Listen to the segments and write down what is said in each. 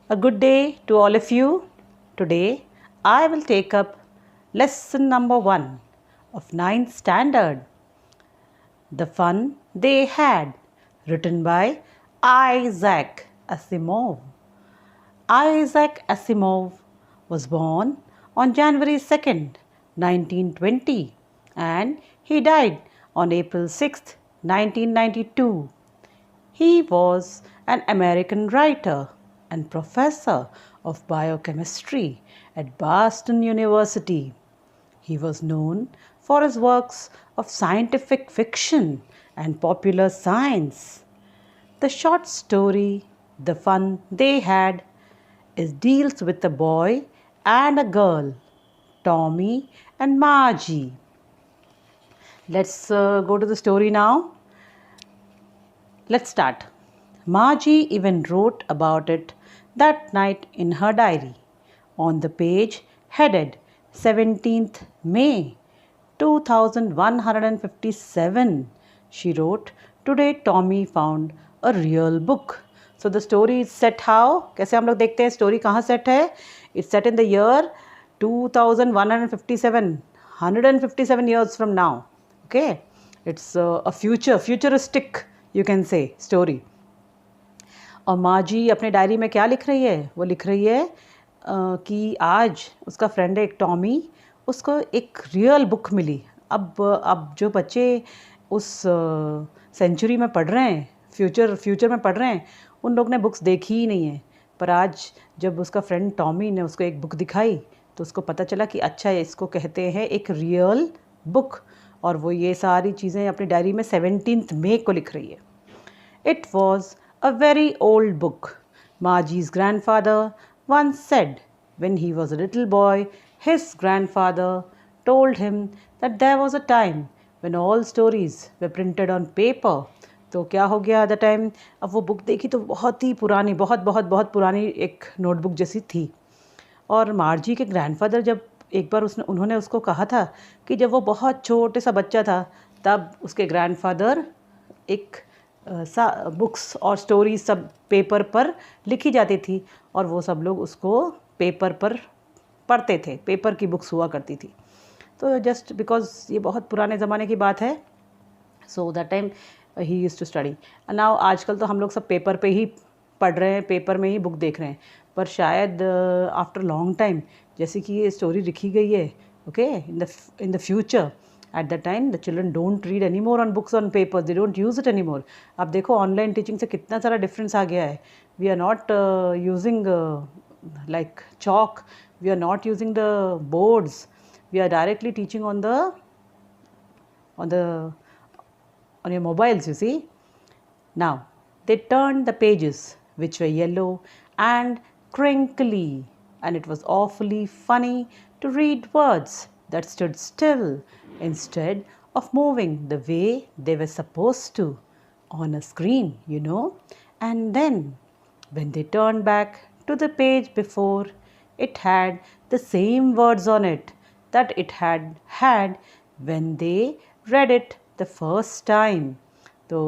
A good day to all of you. Today I will take up lesson number 1 of 9th standard. The Fun They Had, written by Isaac Asimov. Isaac Asimov was born on January 2nd, 1920, and he died on April 6th, 1992. He was an American writer and professor of biochemistry at Boston University. He was known for his works of scientific fiction and popular science. The short story, The Fun They Had, deals with a boy and a girl, Tommy and Margie. Let's go to the story now. Let's start. Margie even wrote about it that night in her diary. On the page headed 17th May 2157, she wrote, "Today Tommy found a real book." So the story is set how? कैसे हम लोग देखते हैं story कहाँ set है? It's set in the year 2157, 157 years from now. Okay, it's a futuristic, you can say, story. और माजी अपने डायरी में क्या लिख रही है? वो लिख रही है कि आज उसका फ्रेंड है एक टॉमी, उसको एक रियल बुक मिली. अब जो बच्चे उस सेंचुरी में पढ़ रहे हैं, फ्यूचर में पढ़ रहे हैं, उन लोग ने बुक्स देखी ही नहीं है. पर आज जब उसका फ्रेंड टॉमी ने उसको एक बुक दिखाई तो उसको पता चला कि अच्छा इसको कहते हैं एक रियल बुक. और वो ये सारी चीज़ें अपनी डायरी में 17th मई को लिख रही है. It was a very old book. Margie's grandfather once said when he was a little boy, his grandfather told him that there was a time when all stories were printed on paper. तो क्या हो गया at the time? अब वो book देखी तो बहुत ही पुरानी, बहुत पुरानी एक नोटबुक जैसी थी. और मार्जी के ग्रैंडफादर जब एक बार उन्होंने उसको कहा था कि जब वो बहुत छोटे सा बच्चा था तब उसके ग्रैंडफादर एक बुक्स और स्टोरीज सब पेपर पर लिखी जाती थी और वो सब लोग उसको पेपर पर पढ़ते थे. पेपर की बुक्स हुआ करती थी. तो जस्ट बिकॉज ये बहुत पुराने ज़माने की बात है, सो दैट टाइम ही यूज्ड टू स्टडी. नाउ आजकल तो हम लोग सब पेपर पे ही पढ़ रहे हैं, पेपर में ही बुक देख रहे हैं. पर शायद आफ्टर लॉन्ग टाइम, जैसे कि ये स्टोरी लिखी गई है, okay, in the future, at that time the children don't read anymore on books on paper, they don't use it anymore. अब देखो ऑनलाइन टीचिंग से कितना सारा डिफरेंस आ गया है. We are not using like chalk, we are not using the boards, we are directly teaching on your mobiles, you see. Now they turned the pages which were yellow and crinkly, and it was awfully funny to read words that stood still instead of moving the way they were supposed to on a screen, you know. And then when they turned back to the page before, it had the same words on it that it had had when they read it the first time. तो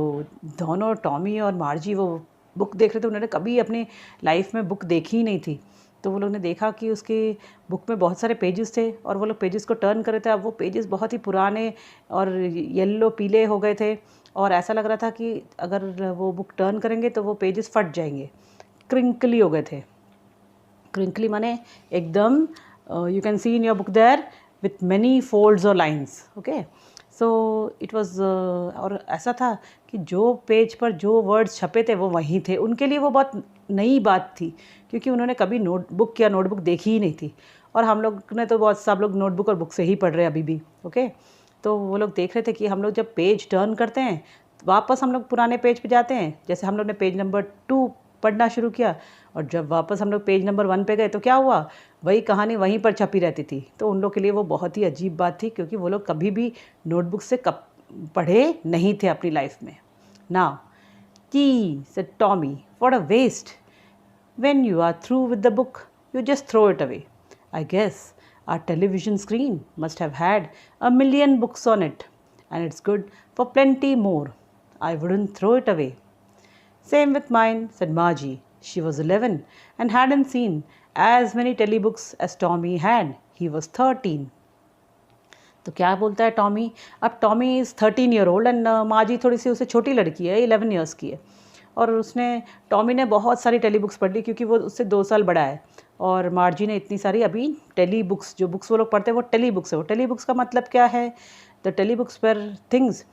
दोनों Tommy और मार्जी वो book देख रहे थे. उन्होंने कभी अपनी लाइफ में बुक देखी ही नहीं थी. तो वो लोग ने देखा कि उसके बुक में बहुत सारे पेजेस थे और वो लोग पेजेस को टर्न कर रहे थे. अब वो पेजेस बहुत ही पुराने और येलो पीले हो गए थे और ऐसा लग रहा था कि अगर वो बुक टर्न करेंगे तो वो पेजेस फट जाएंगे. क्रिंकली हो गए थे. क्रिंकली माने एकदम, you can see in your book there with many folds और lines. Okay, so it was, और ऐसा था कि जो पेज पर जो वर्ड्स छपे थे वो वहीं थे. उनके लिए वो बहुत नई बात थी क्योंकि उन्होंने कभी नोटबुक या नोटबुक देखी ही नहीं थी. और हम लोग ने तो बहुत सब लोग नोटबुक और बुक से ही पढ़ रहे हैं अभी भी. ओके, तो वो लोग देख रहे थे कि हम लोग जब पेज टर्न करते हैं वापस हम लोग पुराने पेज पे जाते हैं. जैसे हम लोग ने पेज नंबर 2 पढ़ना शुरू किया और जब वापस हम लोग पेज नंबर 1 पे गए तो क्या हुआ, वही कहानी वहीं पर छपी रहती थी. तो उन लोग के लिए वो बहुत ही अजीब बात थी क्योंकि वो लोग कभी भी नोटबुक से पढ़े नहीं थे अपनी लाइफ में. Now T said Tommy, what a waste. When you are through with the book, you just throw it away. I guess our television screen must have had 1,000,000 books on it, and it's good for plenty more. I wouldn't throw it away. Same with mine, said Margie. She was 11 and hadn't seen as many telebooks as Tommy had. He was 13. तो क्या बोलता है Tommy? अब Tommy is 13 year old and माजी थोड़ी सी उससे छोटी लड़की है, 11 ईयर्स की है। और टॉमी ने बहुत सारी टेली बुक्स पढ़ ली क्योंकि वो उससे 2 साल बड़ा है। और मार्जी ने इतनी सारी अभी टेली बुक्स, जो बुक्स वो लोग पढ़ते हैं वो टेली बुक्स है। वो टेली बुक्स का मतलब क्या है? द टेली बुक्स पर things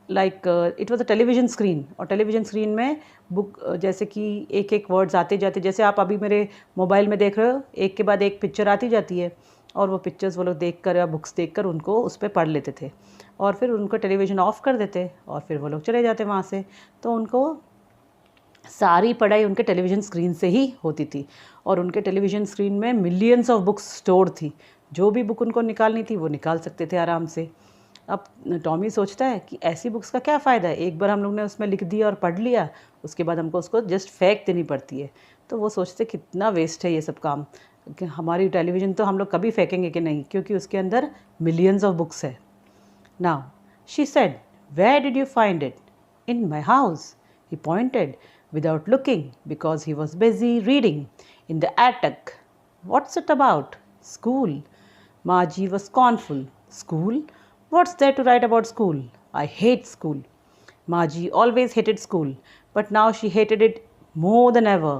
like it was a television screen. और टेलीविजन स्क्रीन में बुक जैसे कि एक एक वर्ड्स आते जाते, जैसे आप अभी मेरे मोबाइल में देख रहे हो, एक के बाद एक पिक्चर आती जाती है और वो पिक्चर्स वो लोग देख कर या बुक्स देख कर उनको उस पर पढ़ लेते थे और फिर उनको टेलीविज़न ऑफ कर देते और फिर वो लोग चले जाते वहाँ से। तो उनको सारी पढ़ाई उनके टेलीविज़न स्क्रीन से ही होती थी और उनके टेलीविज़न स्क्रीन में मिलियंस ऑफ बुक्स स्टोर थी। जो भी बुक उनको निकालनी थी वो निकाल सकते थे आराम से। अब टॉमी सोचता है कि ऐसी बुक्स का क्या फ़ायदा है, एक बार हम लोग ने उसमें लिख दिया और पढ़ लिया, उसके बाद हमको उसको जस्ट फेंक देनी पड़ती है। तो वो सोचते कितना वेस्ट है ये सब काम, कि हमारी टेलीविज़न तो हम लोग कभी फेंकेंगे कि नहीं, क्योंकि उसके अंदर मिलियंस ऑफ बुक्स है। Now she said, where did you find it? In my house. He pointed without looking because he was busy reading in the attic. What's it about? School. Margie was scornful. School? What's there to write about school? I hate school. Margie always hated school, but now she hated it more than ever.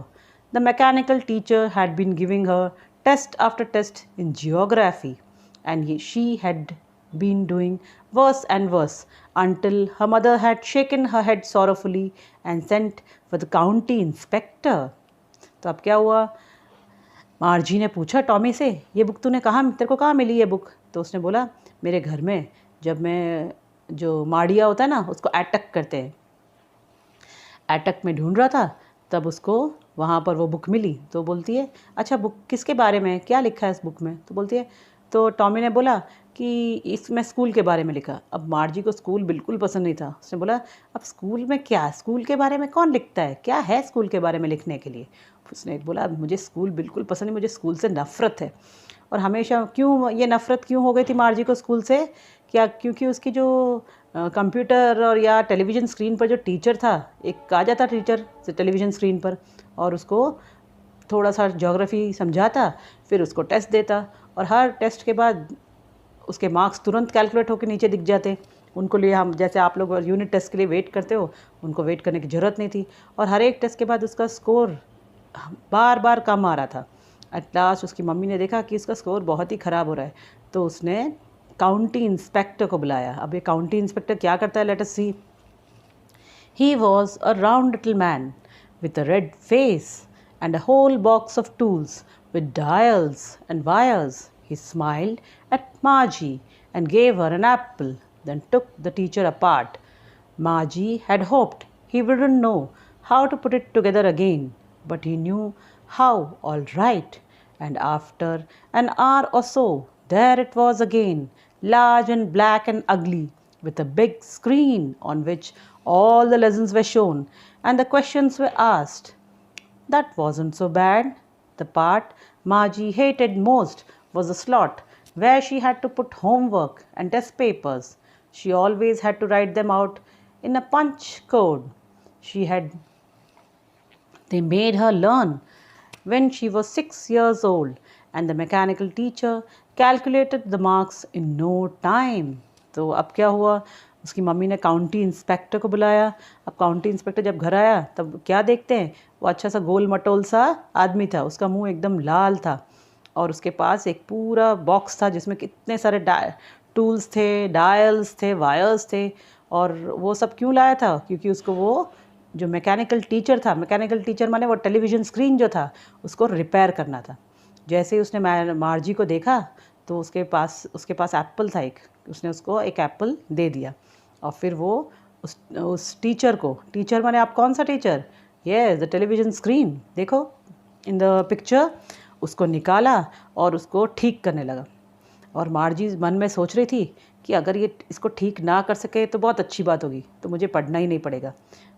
The mechanical teacher had been giving her test after test in geography, and she had been doing worse and worse until her mother had shaken her head sorrowfully and sent for the county inspector. तो अब क्या हुआ? मार्जी ने पूछा Tommy से, ये book तूने कहाँ, तेरे को कहाँ मिली ये बुक? तो उसने बोला, मेरे घर में, जब मैं, जो माड़िया होता है ना, उसको एटक कहते हैं, एटक में ढूंढ रहा था तब उसको वहाँ पर वो बुक मिली। तो बोलती है, अच्छा बुक किसके बारे में, क्या लिखा है इस बुक में? तो बोलती है, तो टॉमी ने बोला कि इसमें स्कूल के बारे में लिखा। अब मार्जी को स्कूल बिल्कुल पसंद नहीं था। उसने बोला, अब स्कूल में क्या, स्कूल के बारे में कौन लिखता है, क्या है स्कूल के बारे में लिखने के लिए? उसने बोला, मुझे स्कूल बिल्कुल पसंद नहीं, मुझे स्कूल से नफ़रत है। और हमेशा क्यों ये नफ़रत क्यों हो गई थी मार्जी को स्कूल से? क्या, क्योंकि उसकी जो कंप्यूटर और या टेलीविज़न स्क्रीन पर जो टीचर था, एक आ जाता टीचर टेलीविज़न स्क्रीन पर और उसको थोड़ा सा ज्योग्राफी समझाता, फिर उसको टेस्ट देता और हर टेस्ट के बाद उसके मार्क्स तुरंत कैलकुलेट होकर नीचे दिख जाते। उनको लिए हम, जैसे आप लोग यूनिट टेस्ट के लिए वेट करते हो, उनको वेट करने की ज़रूरत नहीं थी। और हर एक टेस्ट के बाद उसका स्कोर बार बार कम आ रहा था। एट लास्ट उसकी मम्मी ने देखा कि उसका स्कोर बहुत ही ख़राब हो रहा है, तो उसने काउंटी इंस्पेक्टर को बुलाया। अब ये काउंटी इंस्पेक्टर क्या करता है, let us see. He was a round little man with a red face and a whole box of tools with dials and wires. He smiled at Margie and gave her an apple, then took the teacher apart. Margie had hoped he wouldn't know how to put it together again, but he knew how all right. And after an hour or so, there it was again, large and black and ugly, with a big screen on which all the lessons were shown and the questions were asked. That wasn't so bad. The part Margie hated most was the slot where she had to put homework and test papers. She always had to write them out in a punch code. They made her learn when she was 6 years old, and the mechanical teacher calculated the marks in no time. तो अब क्या हुआ, उसकी mummy ने county inspector को बुलाया। अब county inspector जब घर आया तब क्या देखते हैं, वो अच्छा सा गोल मटोल सा आदमी था, उसका मुंह एकदम लाल था और उसके पास एक पूरा बॉक्स था जिसमें कितने सारे टूल्स थे, डायल्स थे, वायर्स थे। और वो सब क्यों लाया था? क्योंकि उसको वो जो मैकेनिकल टीचर था, मैकेनिकल टीचर माने वो टेलीविज़न स्क्रीन जो था उसको रिपेयर करना था। जैसे ही उसने मार्जी को देखा तो उसके पास एप्पल था एक, उसने उसको एक एप्पल दे दिया और फिर वो उस टीचर को, टीचर माने आप कौन सा टीचर, ये द टेलीविज़न स्क्रीन, देखो इन द पिक्चर, उसको निकाला और उसको ठीक करने लगा। और मार्जी मन में सोच रही थी कि अगर ये इसको ठीक ना कर सके तो बहुत अच्छी बात होगी, तो मुझे पढ़ना ही नहीं पड़ेगा।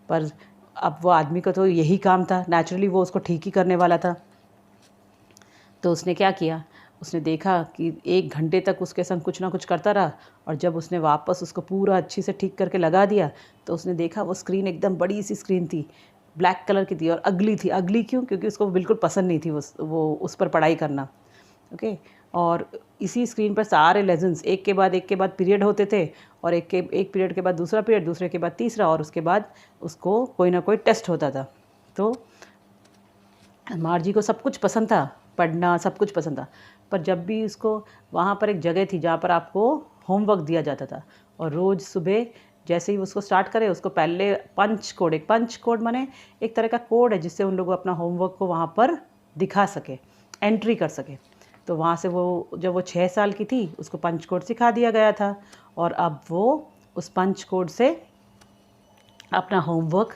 पर अब वो आदमी का तो यही काम था, नेचुरली वो उसको ठीक ही करने वाला था। तो उसने क्या किया, उसने देखा कि 1 घंटे तक उसके संग कुछ ना कुछ करता रहा और जब उसने वापस उसको पूरा अच्छी से ठीक करके लगा दिया तो उसने देखा वो स्क्रीन एकदम बड़ी सी स्क्रीन थी, ब्लैक कलर की थी और अगली थी। अगली क्यों? क्योंकि उसको बिल्कुल पसंद नहीं थी वो उस पर पढ़ाई करना। ओके, और इसी स्क्रीन पर सारे लेसन्स एक के बाद पीरियड होते थे, और एक पीरियड के बाद दूसरा पीरियड, दूसरे के बाद तीसरा, और उसके बाद उसको कोई ना कोई टेस्ट होता था। तो मार्जी को सब कुछ पसंद था, पढ़ना सब कुछ पसंद था, पर जब भी उसको वहाँ पर एक जगह थी जहाँ पर आपको होमवर्क दिया जाता था, और रोज़ सुबह जैसे ही उसको स्टार्ट करे उसको पहले एक पंच कोड माने एक तरह का कोड है जिससे उन लोग अपना होमवर्क को वहाँ पर दिखा सके, एंट्री कर सके। तो वहाँ से वो जब वो 6 साल की थी उसको पंच कोड सिखा दिया गया था, और अब वो उस पंच कोड से अपना होमवर्क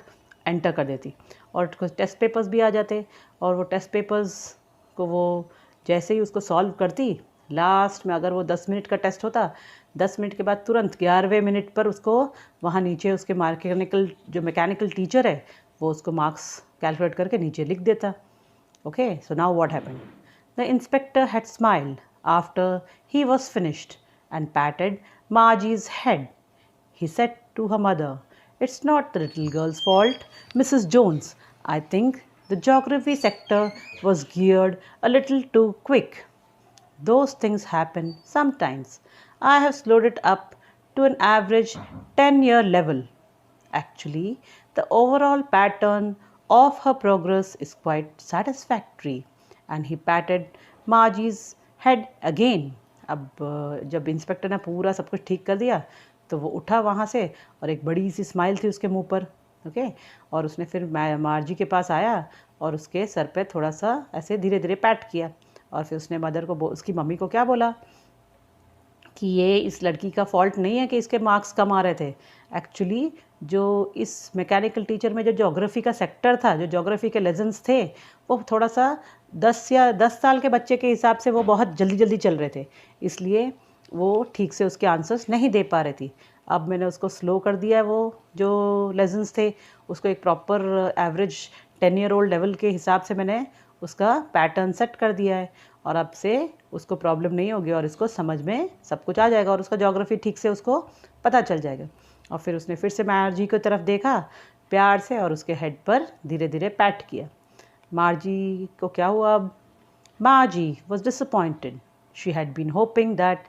एंटर कर देती, और कुछ टेस्ट पेपर्स भी आ जाते, और वो टेस्ट पेपर्स को वो जैसे ही उसको सॉल्व करती, लास्ट में अगर वो 10 मिनट का टेस्ट होता, 10 मिनट के बाद तुरंत 11वें मिनट पर उसको वहाँ नीचे उसके मैकेनिकल टीचर है वो उसको मार्क्स कैलकुलेट करके नीचे लिख देता। Okay, so now what happened? The inspector had smiled after he was finished and patted Margie's head. He said to her mother, "It's not the little girl's fault, Mrs. Jones. I think the geography sector was geared a little too quick. Those things happen sometimes. I have slowed it up to an average 10-year level. Actually, the overall pattern of her progress is quite satisfactory." And he patted Margie's head again. अब जब inspector ने पूरा सब कुछ ठीक कर दिया तो वो उठा वहाँ से, और एक बड़ी सी स्माइल थी उसके मुंह पर। ओके, और उसने फिर मार्जी के पास आया और उसके सर पे थोड़ा सा ऐसे धीरे धीरे पैट किया, और फिर उसने मदर को उसकी मम्मी को क्या बोला कि ये इस लड़की का फॉल्ट नहीं है कि इसके मार्क्स कम आ रहे थे। एक्चुअली जो इस मैकेनिकल टीचर में जो ज्योग्राफी का सेक्टर था, जो ज्योग्राफी के लेसन्स थे, वो थोड़ा सा 10 साल के बच्चे के हिसाब से वो बहुत जल्दी जल्दी चल रहे थे, इसलिए वो ठीक से उसके आंसर्स नहीं दे पा रही थी। अब मैंने उसको स्लो कर दिया है, वो जो लेसन्स थे उसको एक proper average 10 year old level के हिसाब से मैंने उसका पैटर्न सेट कर दिया है, और अब से उसको प्रॉब्लम नहीं होगी और इसको समझ में सब कुछ आ जाएगा, और उसका ज्योग्राफी ठीक से उसको पता चल जाएगा। और फिर उसने फिर से मार्जी की तरफ देखा प्यार से, और उसके हेड पर धीरे धीरे पैट किया। मार्जी को क्या हुआ अब? मार्जी was disappointed. She had been hoping that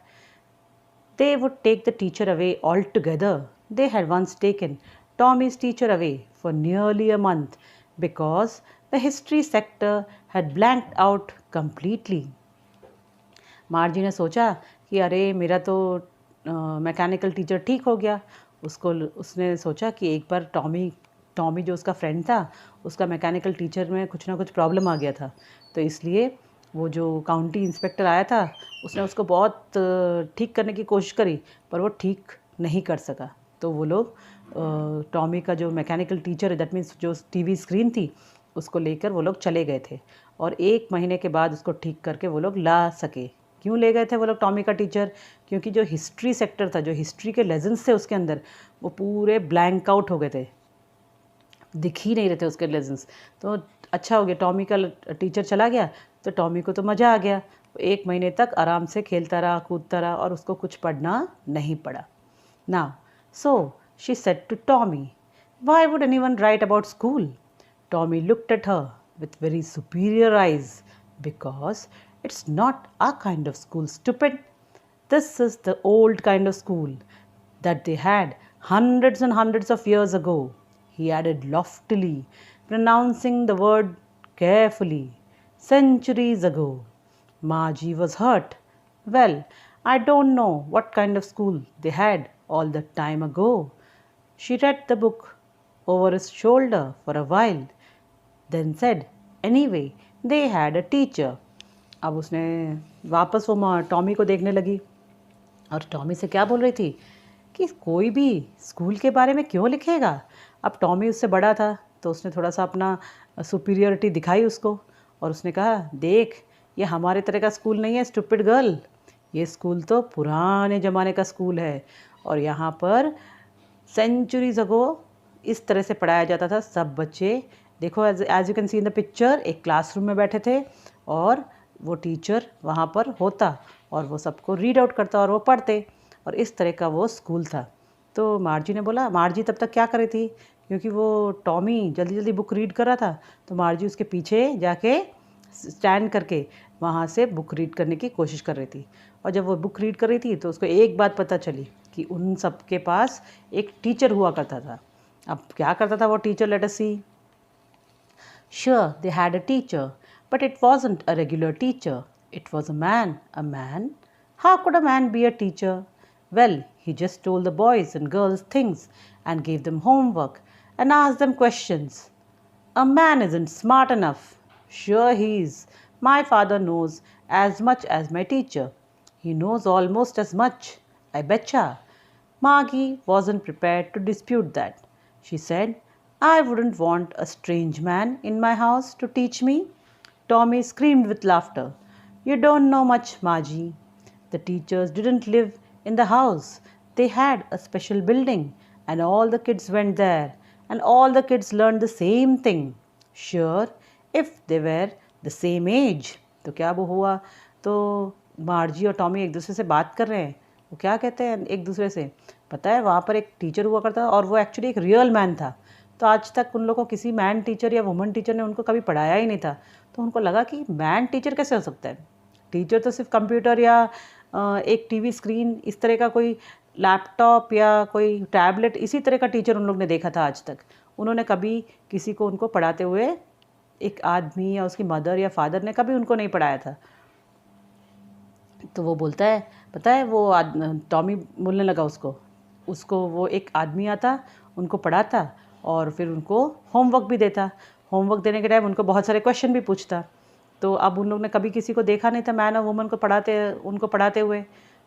they would take the teacher away altogether. They had once taken Tommy's teacher away for nearly a month because the history sector had blanked out completely. मार्जी ने सोचा कि अरे मेरा तो mechanical teacher ठीक हो गया। उसने सोचा कि एक बार टॉमी जो उसका फ्रेंड था, उसका मैकेनिकल टीचर में कुछ ना कुछ प्रॉब्लम आ गया था, तो इसलिए वो जो काउंटी इंस्पेक्टर आया था उसने उसको बहुत ठीक करने की कोशिश करी, पर वो ठीक नहीं कर सका। तो वो लोग टॉमी का जो मैकेनिकल टीचर है, दैट मीन्स जो टीवी स्क्रीन थी, उसको लेकर वो लोग चले गए थे, और 1 महीने के बाद उसको ठीक करके वो लोग ला सके। क्यों ले गए थे वो लोग टॉमी का टीचर? क्योंकि जो हिस्ट्री सेक्टर था, जो हिस्ट्री के लेसन्स थे उसके अंदर, वो पूरे ब्लैंक आउट हो गए थे, दिख ही नहीं रहे थे उसके लेसन्स। तो अच्छा हो गया टॉमी का टीचर चला गया, तो टॉमी को तो मज़ा आ गया। 1 महीने तक आराम से खेलता रहा, कूदता रहा, और उसको कुछ पढ़ना नहीं पड़ा। Now, so she said to Tommy, "Why would anyone write about school?" Tommy looked at her with very superior eyes. "Because it's not our kind of school, stupid. This is the old kind of school that they had hundreds and hundreds of years ago," he added loftily, pronouncing the word carefully. "Centuries ago." Margie was hurt. "Well, I don't know what kind of school they had all that time ago." She read the book over his shoulder for a while, then said, "Anyway, they had a teacher." अब उसने वापस वो Tommy को देखने लगी, और Tommy से क्या बोल रही थी कि कोई भी स्कूल के बारे में क्यों लिखेगा। अब टॉमी उससे बड़ा था, तो उसने थोड़ा सा अपना सुपीरियरिटी दिखाई उसको, और उसने कहा, "देख, ये हमारे तरह का स्कूल नहीं है स्टूपिड गर्ल, ये स्कूल तो पुराने ज़माने का स्कूल है, और यहाँ पर सेंचुरीज अगो इस तरह से पढ़ाया जाता था। सब बच्चे देखो, as you can see in the picture, एक क्लासरूम में बैठे थे, और वो टीचर वहाँ पर होता, और वो सबको रीड आउट करता और वो पढ़ते, और इस तरह का वो स्कूल था। तो मार्जी ने बोला, मार्जी तब तक क्या कर रही थी क्योंकि वो टॉमी जल्दी जल्दी बुक रीड कर रहा था, तो मार्जी उसके पीछे जाके स्टैंड करके वहाँ से बुक रीड करने की कोशिश कर रही थी। और जब वो बुक रीड कर रही थी तो उसको एक बात पता चली कि उन सब के पास एक टीचर हुआ करता था। अब क्या करता था वो teacher, let us see. Sure, they had a teacher, but it wasn't a regular teacher. It was a man. A man? How could a man be a teacher? Well, he just told the boys and girls things and gave them homework and asked them questions. A man isn't smart enough. Sure, he is. My father knows as much as my teacher. He knows almost as much. I betcha. Margie wasn't prepared to dispute that. She said, I wouldn't want a strange man in my house to teach me. Tommy screamed with laughter. You don't know much, Margie. The teachers didn't live in the house. They had a special building, and all the kids went there, and all the kids learned the same thing. Sure, if they were the same age. तो क्या वो हुआ, तो मार्जी और Tommy एक दूसरे से बात कर रहे हैं। वो क्या कहते हैं एक दूसरे से, पता है वहाँ पर एक टीचर हुआ करता और वो एक्चुअली एक रियल मैन था। तो आज तक उन लोगों को किसी मैन टीचर या वुमन टीचर ने उनको कभी पढ़ाया ही नहीं था। तो उनको लगा कि मैन टीचर कैसे हो सकता है। टीचर तो सिर्फ कंप्यूटर या एक टीवी स्क्रीन, इस तरह का कोई लैपटॉप या कोई टैबलेट, इसी तरह का टीचर उन लोग ने देखा था आज तक। उन्होंने कभी किसी को उनको पढ़ाते हुए, एक आदमी या उसकी मदर या फादर ने कभी उनको नहीं पढ़ाया था। तो वो बोलता है, पता है वो टॉमी बोलने लगा उसको वो एक आदमी आता, उनको पढ़ाता और फिर उनको होमवर्क भी देता। होमवर्क देने के टाइम उनको बहुत सारे क्वेश्चन भी पूछता। तो अब उन लोग ने कभी किसी को देखा नहीं था मैन और वुमन को उनको पढ़ाते हुए।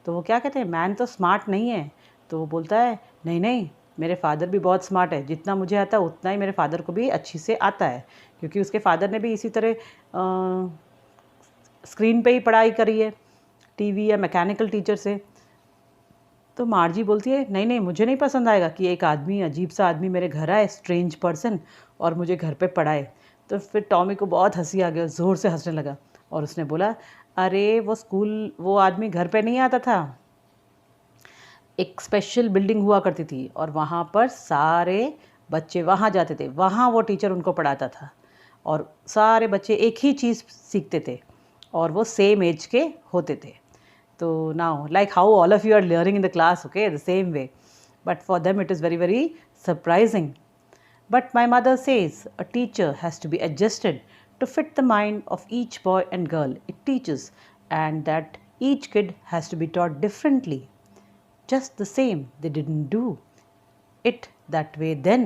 तो वो क्या कहते हैं, मैन तो स्मार्ट नहीं है। तो वो बोलता है, नहीं नहीं, मेरे फादर भी बहुत स्मार्ट है, जितना मुझे आता है उतना ही मेरे फादर को भी अच्छी से आता है, क्योंकि उसके फादर ने भी इसी तरह स्क्रीन पे ही पढ़ाई करी है, टीवी या मैकेनिकल टीचर से। तो मार्जी बोलती है, नहीं नहीं, मुझे नहीं पसंद आएगा कि एक आदमी, अजीब सा आदमी मेरे घर आए, स्ट्रेंज पर्सन, और मुझे घर पे पढ़ाए। तो फिर टॉमी को बहुत हंसी आ गया, ज़ोर से हंसने लगा और उसने बोला, अरे वो आदमी घर पे नहीं आता था, एक स्पेशल बिल्डिंग हुआ करती थी और वहाँ पर सारे बच्चे वहाँ जाते थे, वहाँ वो टीचर उनको पढ़ाता था और सारे बच्चे एक ही चीज़ सीखते थे और वो सेम एज के होते थे। तो now, like how all of you are learning in the class, okay, the same way, but for them it is very, very surprising. But my mother says a teacher has to be adjusted to fit the mind of each boy and girl it teaches, and that each kid has to be taught differently. Just the same, they didn't do it that way then.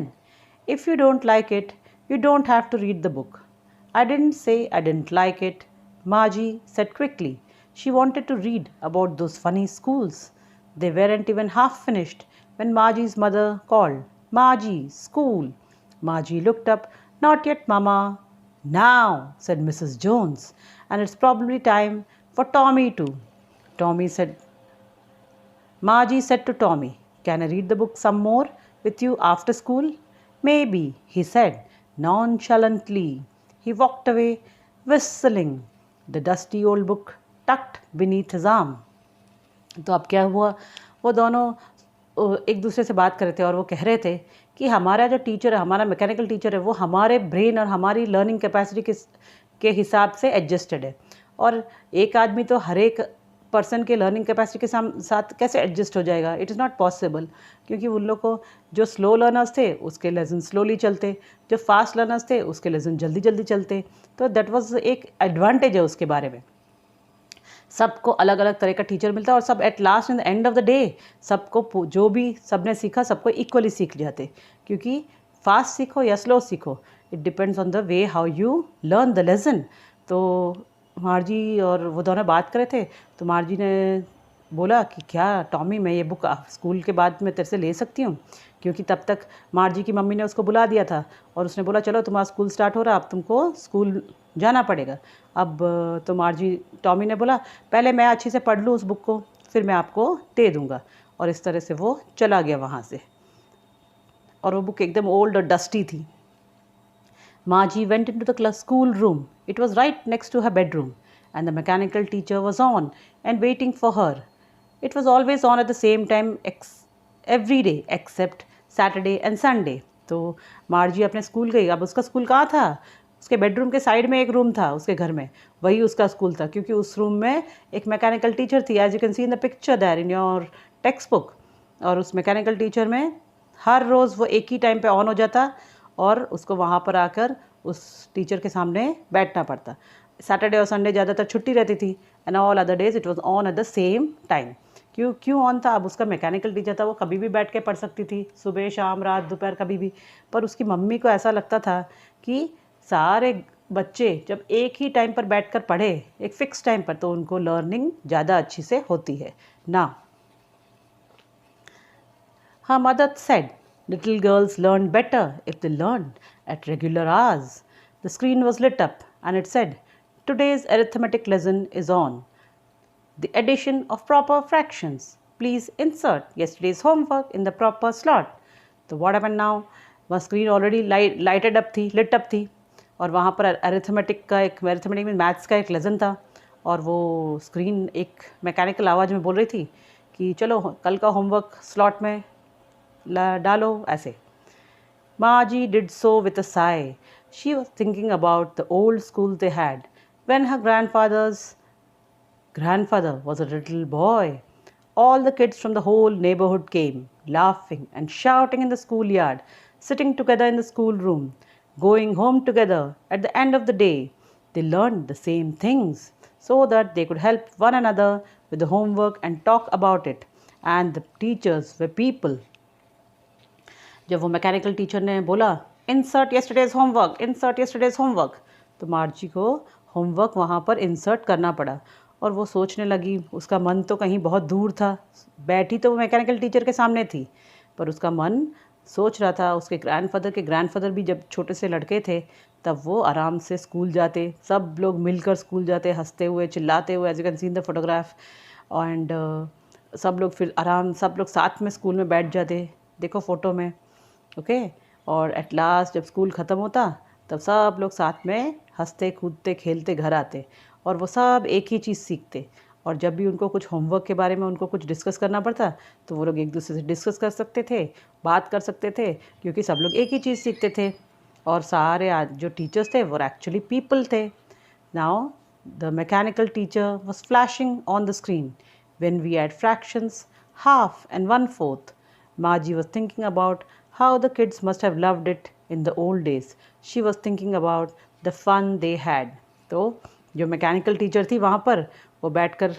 If you don't like it, you don't have to read the book. I didn't say I didn't like it, Margie said quickly. She wanted to read about those funny schools. They weren't even half finished when Margie's mother called, Margie, school. Margie looked up. Not yet, Mama. Now, said Mrs. Jones, and it's probably time for Tommy too. Margie said to Tommy, can I read the book some more with you after school? Maybe, he said nonchalantly. He walked away, whistling, the dusty old book tucked beneath his arm. तो अब क्या हुआ, वो दोनों एक दूसरे से बात कर रहे थे और वो कह रहे थे कि हमारा जो टीचर है, हमारा मैकेनिकल टीचर है, वो हमारे ब्रेन और हमारी लर्निंग कैपेसिटी के हिसाब से एडजस्टेड है। और एक आदमी तो हर एक पर्सन के लर्निंग कैपेसिटी के साथ कैसे एडजस्ट हो जाएगा, इट इज़ नॉट पॉसिबल। क्योंकि उन लोग को जो स्लो लर्नर्स थे उसके लेसन स्लोली चलते, जो फास्ट लर्नर्स थे उसके लेसन जल्दी जल्दी चलते। तो दैट वाज एक एडवांटेज है उसके बारे में। सबको अलग अलग तरह का टीचर मिलता है और सब at last in the end of the day सबको जो भी सबने सीखा सबको इक्वली सीख जाते। क्योंकि फास्ट सीखो या स्लो सीखो, it depends on the way how you learn the lesson. तो मार्जी और वो दोनों बात कर रहे थे, तो मार्जी ने बोला कि क्या टॉमी, मैं ये बुक स्कूल के बाद में तेरे से ले सकती हूँ? क्योंकि तब तक मार्जी की मम्मी ने उसको बुला दिया था और उसने बोला चलो तुम्हारा स्कूल स्टार्ट हो रहा, अब तुमको स्कूल जाना पड़ेगा। अब तो टॉमी ने बोला पहले मैं अच्छे से पढ़ लूँ उस बुक को, फिर मैं आपको दे दूँगा। और इस तरह से वो चला गया वहाँ से, और वो बुक एकदम ओल्ड और डस्टी थी। Margie went into the school room. It was right next to her bedroom, and the mechanical teacher was on and waiting for her. It was always on at the same time every day except Saturday and Sunday. तो मार्जी अपने school गई। अब उसका school कहाँ था? उसके bedroom के side में एक रूम था उसके घर में, वही उसका स्कूल था, क्योंकि उस रूम में एक मैकेनिकल टीचर थी, as you can see in the picture there in your textbook. और उस मैकेनिकल टीचर में हर रोज़ वो एक ही टाइम पे ऑन हो जाता और उसको वहाँ पर आकर उस टीचर के सामने बैठना पड़ता। सैटरडे और संडे ज़्यादातर छुट्टी रहती थी, and all other days it was on at the same time. क्यों क्यों ऑन था? अब उसका मैकेनिकल टीचर था, वो कभी भी बैठ के पढ़ सकती थी, सुबह शाम रात दोपहर कभी भी। पर उसकी मम्मी को ऐसा लगता था कि सारे बच्चे जब एक ही टाइम पर बैठकर पढ़े, एक फिक्स टाइम पर, तो उनको लर्निंग ज़्यादा अच्छी से होती है ना। Her mother said, little girls learn better if they learned at regular hours. The screen was lit up and it said, today's arithmetic lesson is on. The addition of proper fractions. Please insert yesterday's homework in the proper slot. तो what happened now? वह screen already lighted up थी, lit up थी, और वहाँ पर arithmetic में maths का एक लेसन था, और वो स्क्रीन एक मैकेनिकल आवाज़ में बोल रही थी कि चलो कल का होमवर्क स्लॉट में डालो ऐसे। Margie did so with a sigh. She was thinking about the old school they had when her grandfather was a little boy. All the kids from the whole neighborhood came, laughing and shouting in the schoolyard, sitting together in the schoolroom, going home together at the end of the day. They learned the same things so that they could help one another with the homework and talk about it. And the teachers were people. जब वो mechanical teacher ने बोला insert yesterday's homework, तो मार्जी को homework वहाँ पर insert करना पड़ा, और वो सोचने लगी। उसका मन तो कहीं बहुत दूर था, बैठी तो वो मैकेनिकल टीचर के सामने थी, पर उसका मन सोच रहा था उसके ग्रैंडफादर भी जब छोटे से लड़के थे तब वो आराम से स्कूल जाते, सब लोग मिलकर स्कूल जाते, हंसते हुए चिल्लाते हुए, as you can see in the photograph. And सब लोग फिर सब लोग साथ में स्कूल में बैठ जाते, देखो फ़ोटो में, ओके। और एट लास्ट जब स्कूल ख़त्म होता तब सब लोग साथ में हंसते कूदते खेलते घर आते, और वो सब एक ही चीज़ सीखते। और जब भी उनको कुछ होमवर्क के बारे में उनको कुछ डिस्कस करना पड़ता तो वो लोग एक दूसरे से डिस्कस कर सकते थे, बात कर सकते थे, क्योंकि सब लोग एक ही चीज़ सीखते थे। और सारे जो टीचर्स थे वो एक्चुअली पीपल थे। Now the mechanical teacher was flashing on the screen when we had fractions, half and 1/4. Margie was thinking about how the kids must have loved it in the old days. She was thinking about the fun they had. तो जो mechanical teacher थी वहाँ पर वो बैठकर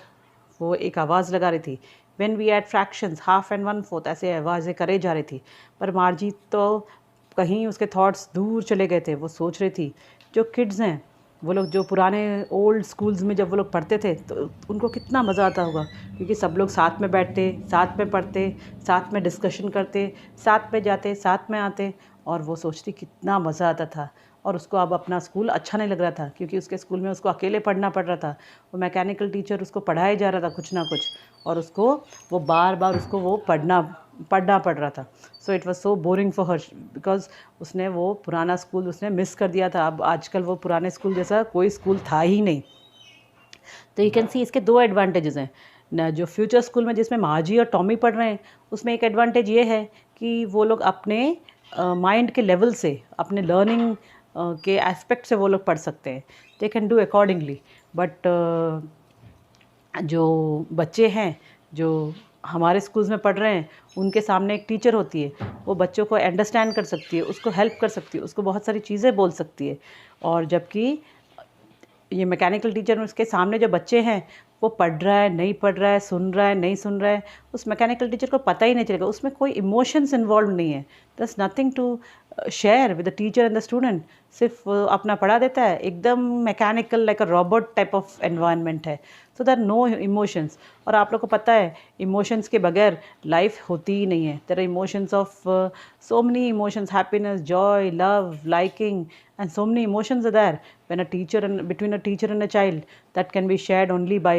वो एक आवाज़ लगा रही थी, When we had fractions, half and 1/4, ऐसे आवाज़ें करे जा रही थी। पर मार्जी तो कहीं उसके थॉट्स दूर चले गए थे। वो सोच रही थी जो किड्स हैं वो लोग जो पुराने ओल्ड स्कूल्स में जब वो लोग पढ़ते थे तो उनको कितना मज़ा आता होगा, क्योंकि सब लोग साथ में बैठते, साथ में पढ़ते, साथ में डिस्कशन करते, साथ में जाते, साथ में आते, और वो सोचती कितना मज़ा आता था। और उसको अब अपना स्कूल अच्छा नहीं लग रहा था, क्योंकि उसके स्कूल में उसको अकेले पढ़ना पड़ रहा था। वो मैकेनिकल टीचर उसको पढ़ाए जा रहा था कुछ ना कुछ, और उसको वो बार बार उसको वो पढ़ना पड़ रहा था। सो it was so boring for her, because उसने वो पुराना स्कूल उसने मिस कर दिया था। अब आजकल वो पुराने स्कूल जैसा कोई स्कूल था ही नहीं। तो यू कैन सी इसके दो एडवांटेजेस हैं ना। जो फ्यूचर स्कूल में जिसमें मार्जी और टॉमी पढ़ रहे हैं उसमें एक एडवांटेज ये है कि वो लोग अपने माइंड के लेवल से, अपने लर्निंग के एस्पेक्ट से वो लोग पढ़ सकते हैं, they can do accordingly. But जो बच्चे हैं जो हमारे स्कूल्स में पढ़ रहे हैं उनके सामने एक टीचर होती है, वो बच्चों को अंडरस्टैंड कर सकती है, उसको हेल्प कर सकती है, उसको बहुत सारी चीज़ें बोल सकती है। और जबकि ये मैकेनिकल टीचर में उसके सामने जो बच्चे हैं वो पढ़ रहा है नहीं पढ़ रहा है, सुन रहा है नहीं सुन रहा है, उस मैकेनिकल टीचर को पता ही नहीं चलेगा। उसमें कोई इमोशंस इन्वॉल्व नहीं है, there's nothing to share with the teacher and the student. सिर्फ अपना पढ़ा देता है, एकदम mechanical like a robot type of environment है। So there no emotions. और आप लोग को पता है इमोशंस के बगैर लाइफ होती ही नहीं है। There are emotions of so many emotions, happiness, joy, love, liking, and so many emotions are there when between a teacher and a child, that can be shared only by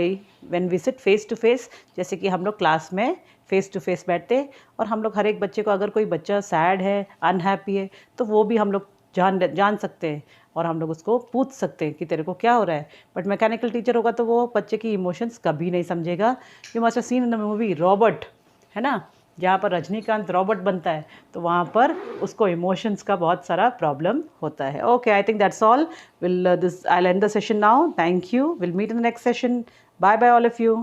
when we sit face to face। जैसे कि हम लोग class में face to face बैठते, और हम लोग हर एक बच्चे को, अगर कोई बच्चा सैड है, अनहैप्पी है, तो वो भी हम लोग जान सकते हैं, और हम लोग उसको पूछ सकते हैं कि तेरे को क्या हो रहा है। बट मैकेनिकल टीचर होगा तो वो बच्चे की इमोशंस कभी नहीं समझेगा। You must have seen in the movie Robert, है ना, जहाँ पर रजनीकांत रॉबर्ट बनता है तो वहाँ पर उसको इमोशंस का बहुत सारा प्रॉब्लम होता है. Okay, I think that's all. I'll end the session now. Thank you. We'll meet in the next session. Bye bye all of you.